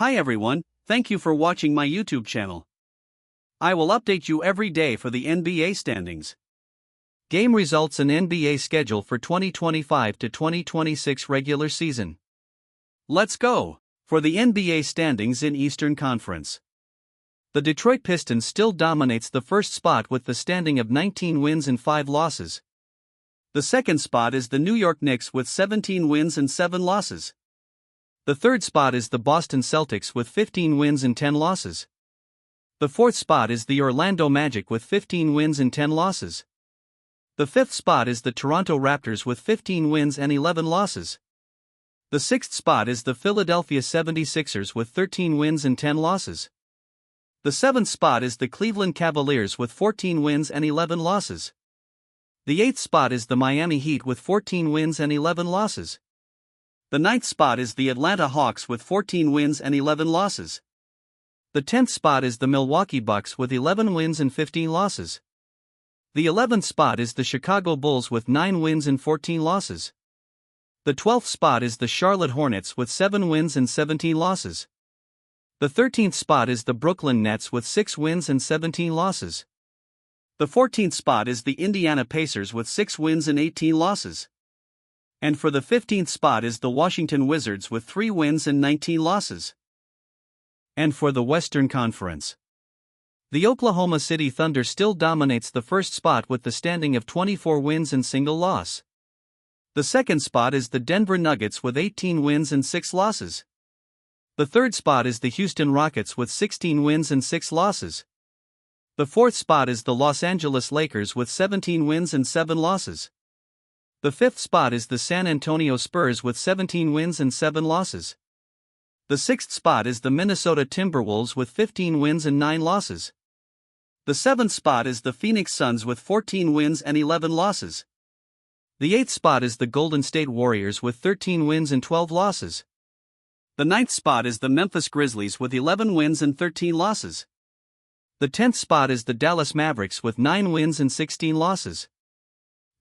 Hi everyone, thank you for watching my YouTube channel. I will update you every day for the NBA standings, game results and NBA schedule for 2025 to 2026 regular season. Let's go! For the NBA standings in Eastern Conference, the Detroit Pistons still dominates the first spot with the standing of 19 wins and 5 losses. The second spot is the New York Knicks with 17 wins and 7 losses. The third spot is the Boston Celtics with 15 wins and 10 losses. The fourth spot is the Orlando Magic with 15 wins and 10 losses. The fifth spot is the Toronto Raptors with 15 wins and 11 losses. The sixth spot is the Philadelphia 76ers with 13 wins and 10 losses. The seventh spot is the Cleveland Cavaliers with 14 wins and 11 losses. The eighth spot is the Miami Heat with 14 wins and 11 losses. The ninth spot is the Atlanta Hawks with 14 wins and 11 losses. The 10th spot is the Milwaukee Bucks with 11 wins and 15 losses. The 11th spot is the Chicago Bulls with 9 wins and 14 losses. The 12th spot is the Charlotte Hornets with 7 wins and 17 losses. The 13th spot is the Brooklyn Nets with 6 wins and 17 losses. The 14th spot is the Indiana Pacers with 6 wins and 18 losses. And for the 15th spot is the Washington Wizards with 3 wins and 19 losses. And for the Western Conference, the Oklahoma City Thunder still dominates the first spot with the standing of 24 wins and single loss. The second spot is the Denver Nuggets with 18 wins and 6 losses. The third spot is the Houston Rockets with 16 wins and 6 losses. The fourth spot is the Los Angeles Lakers with 17 wins and 7 losses. The fifth spot is the San Antonio Spurs with 17 wins and 7 losses. The sixth spot is the Minnesota Timberwolves with 15 wins and 9 losses. The seventh spot is the Phoenix Suns with 14 wins and 11 losses. The eighth spot is the Golden State Warriors with 13 wins and 12 losses. The ninth spot is the Memphis Grizzlies with 11 wins and 13 losses. The 10th spot is the Dallas Mavericks with 9 wins and 16 losses.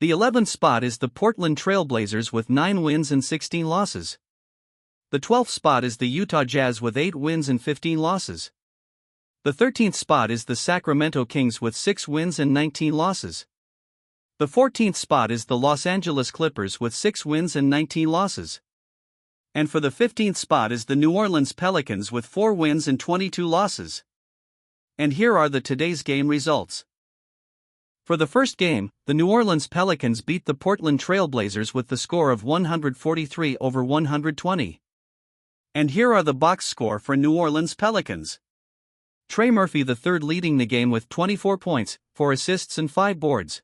The 11th spot is the Portland Trail Blazers with 9 wins and 16 losses. The 12th spot is the Utah Jazz with 8 wins and 15 losses. The 13th spot is the Sacramento Kings with 6 wins and 19 losses. The 14th spot is the Los Angeles Clippers with 6 wins and 19 losses. And for the 15th spot is the New Orleans Pelicans with 4 wins and 22 losses. And here are the today's game results. For the first game, the New Orleans Pelicans beat the Portland Trail Blazers with the score of 143-120. And here are the box score for New Orleans Pelicans. Trey Murphy III leading the game with 24 points, 4 assists and 5 boards.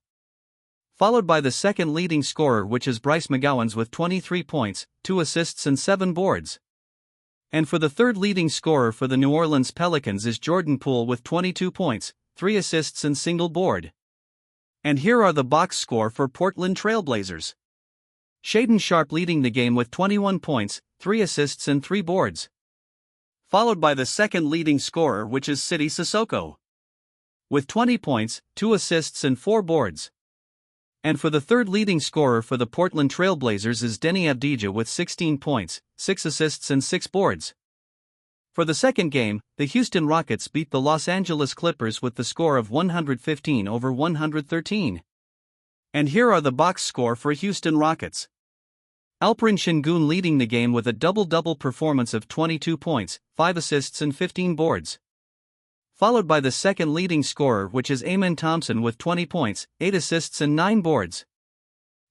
Followed by the second leading scorer, which is Bryce McGowens with 23 points, 2 assists and 7 boards. And for the third leading scorer for the New Orleans Pelicans is Jordan Poole with 22 points, 3 assists and single board. And here are the box score for Portland Trail Blazers. Shaedon Sharpe leading the game with 21 points, 3 assists and 3 boards. Followed by the second leading scorer, which is Sidy Cissoko, with 20 points, 2 assists and 4 boards. And for the third leading scorer for the Portland Trail Blazers is Deni Avdija with 16 points, 6 assists and 6 boards. For the second game, the Houston Rockets beat the Los Angeles Clippers with the score of 115-113. And here are the box score for Houston Rockets. Alperen Şengün leading the game with a double-double performance of 22 points, 5 assists and 15 boards. Followed by the second leading scorer, which is Amen Thompson with 20 points, 8 assists and 9 boards.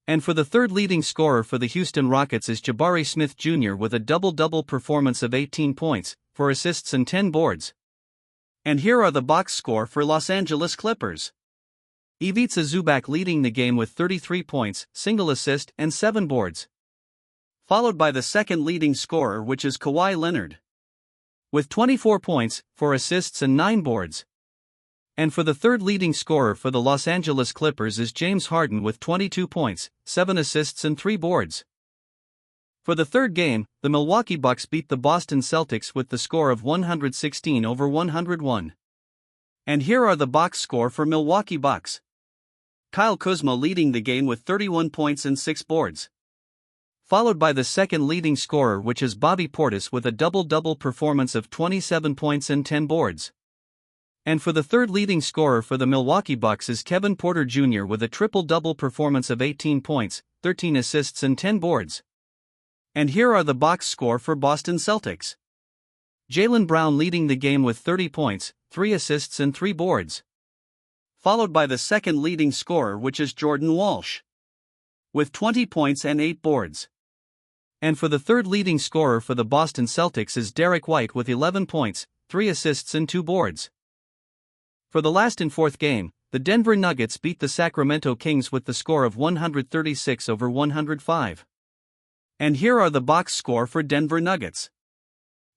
And for the third leading scorer for the Houston Rockets is Jabari Smith Jr. with a double-double performance of 18 points, 4 assists and 10 boards. And here are the box score for Los Angeles Clippers. Ivica Zubac leading the game with 33 points, single assist and 7 boards. Followed by the second leading scorer, which is Kawhi Leonard, with 24 points, 4 assists and 9 boards. And for the third leading scorer for the Los Angeles Clippers is James Harden with 22 points, 7 assists and 3 boards. For the third game, the Milwaukee Bucks beat the Boston Celtics with the score of 116-101. And here are the box score for Milwaukee Bucks. Kyle Kuzma leading the game with 31 points and 6 boards. followed by the second leading scorer, which is Bobby Portis with a double-double performance of 27 points and 10 boards. And for the third leading scorer for the Milwaukee Bucks is Kevin Porter Jr. with a triple-double performance of 18 points, 13 assists and 10 boards. And here are the box score for Boston Celtics. Jaylen Brown leading the game with 30 points, 3 assists and 3 boards. Followed by the second leading scorer, which is Jordan Walsh, with 20 points and 8 boards. And for the third leading scorer for the Boston Celtics is Derek White with 11 points, 3 assists and 2 boards. For the last and fourth game, the Denver Nuggets beat the Sacramento Kings with the score of 136-105. And here are the box score for Denver Nuggets.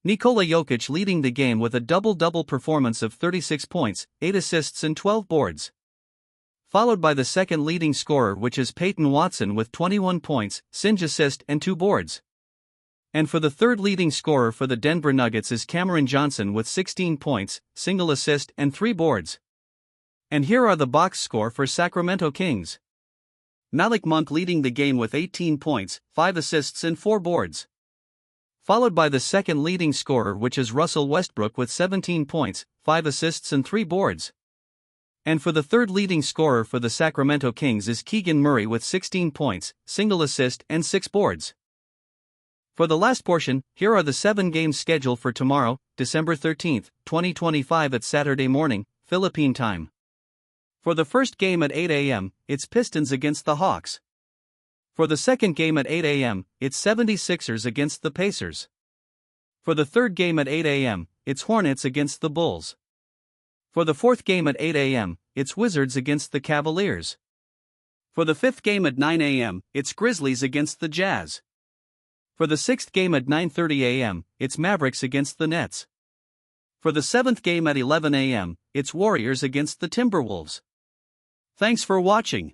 Nikola Jokic leading the game with a double-double performance of 36 points, 8 assists and 12 boards. Followed by the second leading scorer, which is Peyton Watson with 21 points, 6 assists and 2 boards. And for the third leading scorer for the Denver Nuggets is Cameron Johnson with 16 points, single assist and 3 boards. And here are the box score for Sacramento Kings. Malik Monk leading the game with 18 points, 5 assists and 4 boards. Followed by the second leading scorer, which is Russell Westbrook with 17 points, 5 assists and 3 boards. And for the third leading scorer for the Sacramento Kings is Keegan Murray with 16 points, single assist and 6 boards. For the last portion, here are the 7 games scheduled for tomorrow, December 13, 2025 at Saturday morning, Philippine time. For the first game at 8 a.m., it's Pistons against the Hawks. For the second game at 8 a.m., it's 76ers against the Pacers. For the third game at 8 a.m., it's Hornets against the Bulls. For the fourth game at 8 a.m., it's Wizards against the Cavaliers. For the fifth game at 9 a.m., it's Grizzlies against the Jazz. For the sixth game at 9:30 a.m., it's Mavericks against the Nets. For the seventh game at 11 a.m., it's Warriors against the Timberwolves. Thanks for watching.